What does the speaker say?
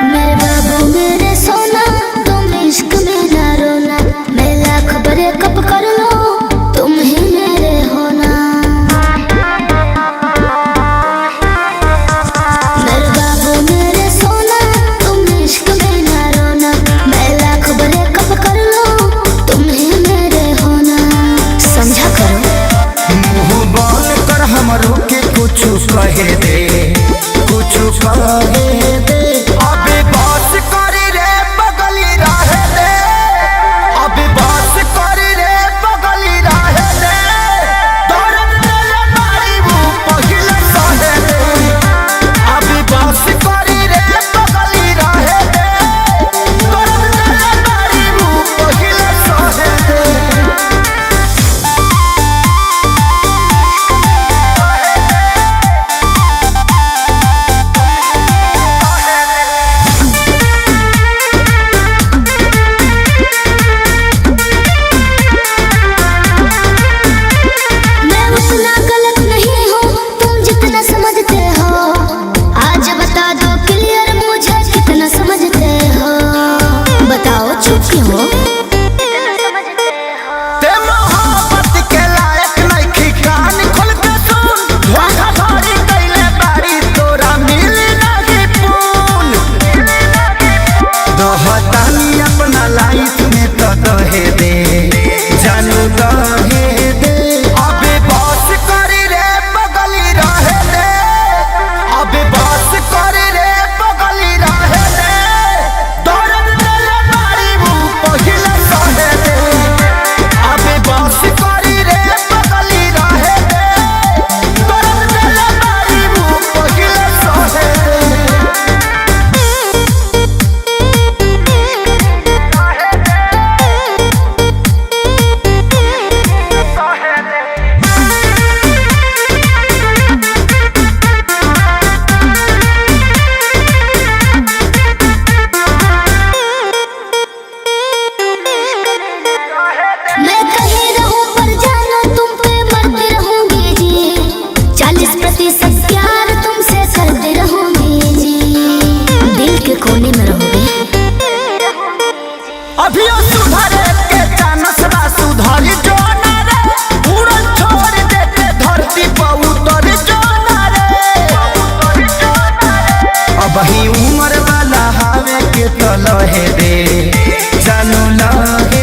मेरे बाबू मेरे सोना, तुम इश्क में ना रोना। मैं लाख ब्रेकअप कर लो, तुम ही मेरे होना। मेरे बाबू मेरे सोना, तुम इश्क में ना रोना। मैं लाख ब्रेकअप कर लो, तुम ही मेरे होना। समझा करो। मुँह बंद कर हमरो के कुछ कहे दे, कुछ कहे दे। अबे बस करी रे बगली रहे दे, अबे बस करी रे बगली रहे दे। दर्द दिले मारी वो पहिले सहे दे। अबे बस करी रे बगली रहे दे, दर्द दिले मारी वो पहिले सहे दे। मैं उतना गलत नहीं हूँ, तुम जितना समझते हो। आज बता दो क्लियर मुझे कितना समझते हो। बताओ चुप क्यों हो? ते मोहब्बत के लायक नइखी, कान खोल के सुन। धोखाधड़ी कइले बारी, तोरा मिली नाही पून। दहतानी अपना लाइफ में तो दहे दे, जानू दहे दे। अबे बस करी रे बगली रहे दे, अबे बस करी रे बगली रहे दे। दर्द दिले मारी वो पहिले सहे दे। अबे बस करी रे बगली रहे दे, दर्द दिले मारी वो पहिले सहे दे। मैं कहीं रहूं पर जानो तुम पे मरती रहूंगी जी। 40% प्यार तुमसे करती रहूंगी जी। दिल के कोने में रहोगी। अभियो सुधरे के चानस बा, सुधरी जो ना रे। उड़न छोड़ दे के धरती पर उतर जो ना रे। अबही उमर वाला हावे के तो लहे दे, जानू लहे